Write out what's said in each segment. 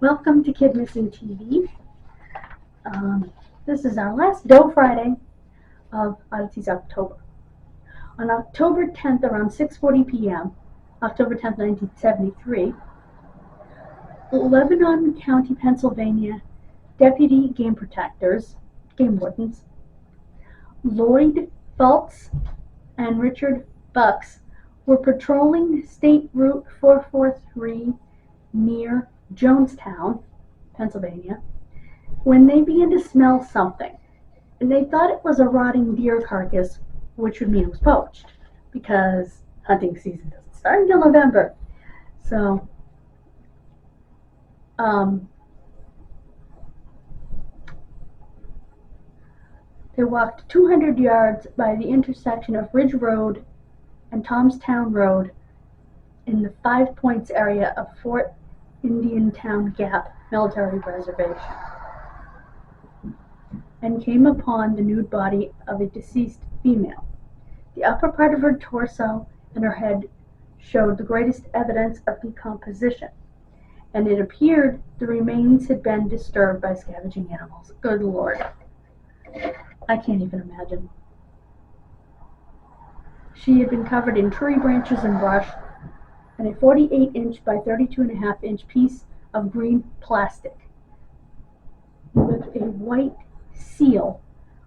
Welcome to Kidmissing TV. This is our last Doe Friday of Odysseys October. On October 10th, around 6:40 p.m., October 10th, 1973, Lebanon County, Pennsylvania, deputy game wardens, Lloyd Fultz and Richard Bucks were patrolling State Route 443 near Jonestown, Pennsylvania, when they began to smell something. And they thought it was a rotting deer carcass, which would mean it was poached, because hunting season doesn't start until November. So, they walked 200 yards by the intersection of Ridge Road and Tomstown Road in the Five Points area of Fort Indiantown Gap Military Reservation, and came upon the nude body of a deceased female. The upper part of her torso and her head showed the greatest evidence of decomposition, and it appeared the remains had been disturbed by scavenging animals. Good Lord. I can't even imagine. She had been covered in tree branches and brush, and a 48-inch by 32.5-inch piece of green plastic with a white seal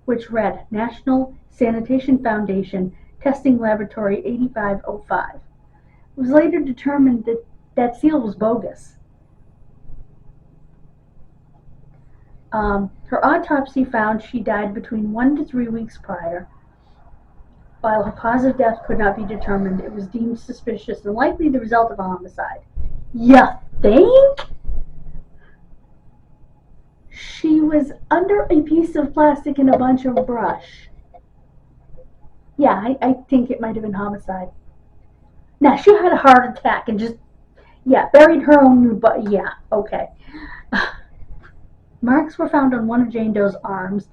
which read National Sanitation Foundation Testing Laboratory 8505. It was later determined that that seal was bogus. Her autopsy found she died between 1 to 3 weeks prior. While her cause of death could not be determined, it was deemed suspicious and likely the result of a homicide. Ya think? She was under a piece of plastic and a bunch of brush. Yeah, I think it might have been homicide. Now, she had a heart attack and just, buried her own nude body. Yeah, okay. Marks were found on one of Jane Doe's arms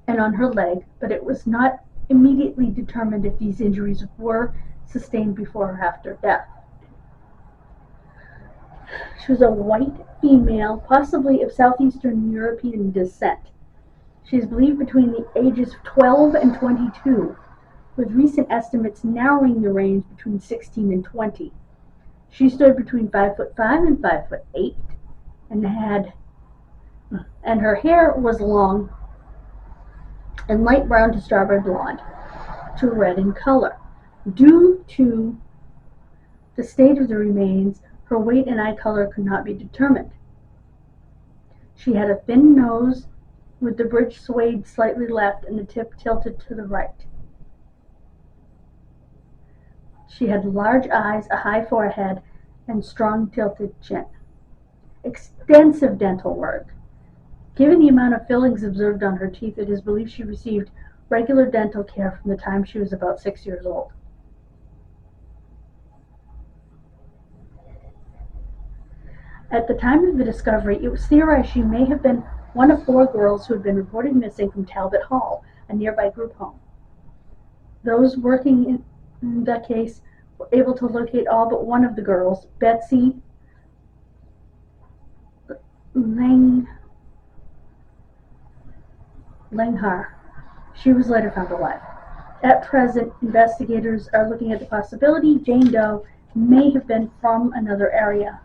and on her leg, but it was not immediately determined if these injuries were sustained before or after death. She was a white female, possibly of southeastern European descent. She is believed between the ages of 12 and 22, with recent estimates narrowing the range between 16 and 20. She stood between 5'5" and 5'8", and her hair was long and light brown to strawberry blonde to red in color. Due to the state of the remains, her weight and eye color could not be determined. She had a thin nose with the bridge swayed slightly left and the tip tilted to the right. She had large eyes, a high forehead, and strong tilted chin. Extensive dental work. Given the amount of fillings observed on her teeth, it is believed she received regular dental care from the time she was about 6 years old. At the time of the discovery, it was theorized she may have been one of 4 girls who had been reported missing from Talbot Hall, a nearby group home. Those working in the case were able to locate all but one of the girls, Betsy Langhar. She was later found alive. At present, investigators are looking at the possibility Jane Doe may have been from another area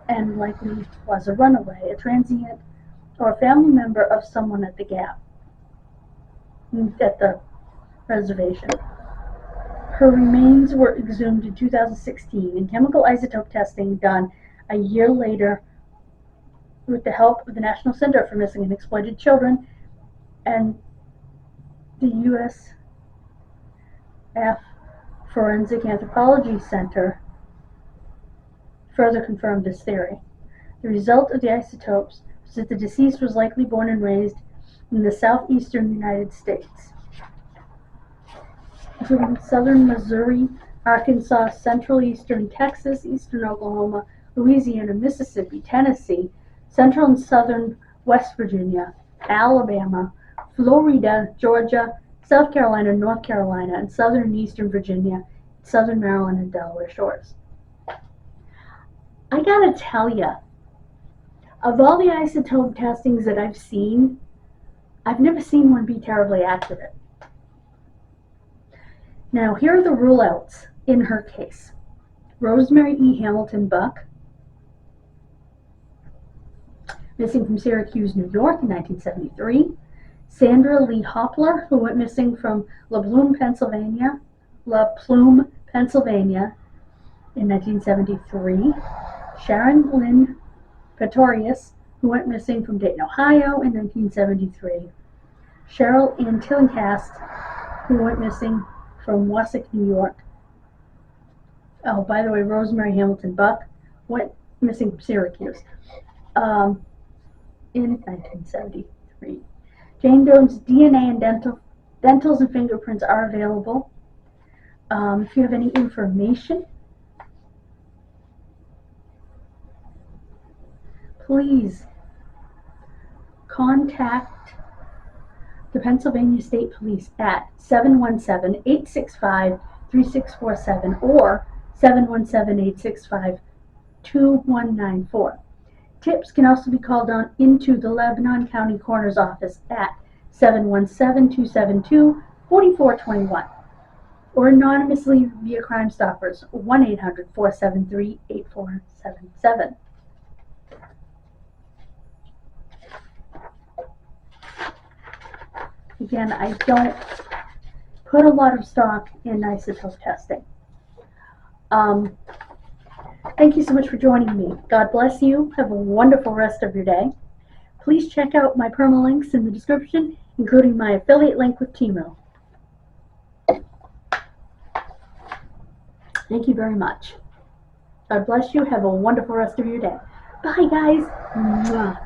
and likely was a runaway, a transient, or a family member of someone at the Gap, at the reservation. Her remains were exhumed in 2016 and chemical isotope testing done a year later with the help of the National Center for Missing and Exploited Children and the USF Forensic Anthropology Center further confirmed this theory. The result of the isotopes was that the deceased was likely born and raised in the southeastern United States, including southern Missouri, Arkansas, central eastern Texas, eastern Oklahoma, Louisiana, Mississippi, Tennessee, central and southern West Virginia, Alabama, Florida, Georgia, South Carolina, North Carolina, and southern and eastern Virginia, southern Maryland, and Delaware shores. I gotta tell ya, Of all the isotope testings that I've seen, I've never seen one be terribly accurate. Now, here are the rule-outs in her case. Rosemary E. Hamilton Buck, missing from Syracuse, New York in 1973. Sandra Lee Hopler, who went missing from La Plume, Pennsylvania in 1973. Sharon Lynn Pretorius, who went missing from Dayton, Ohio in 1973. Cheryl Ann Tillinghast, who went missing from Wausau, New York. Oh, by the way, Rosemary Hamilton Buck went missing from Syracuse in 1973. Jane Doe's DNA and dentals and fingerprints are available. If you have any information, please contact the Pennsylvania State Police at 717-865-3647 or 717-865-2194. Tips can also be called on into the Lebanon County Coroner's Office at 717-272-4421 or anonymously via Crime Stoppers 1-800-473-8477. Again, I don't put a lot of stock in isotope testing. Thank you so much for joining me. God bless you. Have a wonderful rest of your day. Please check out my permalinks in the description, including my affiliate link with Temu. Thank you very much. God bless you. Have a wonderful rest of your day. Bye, guys. Mwah.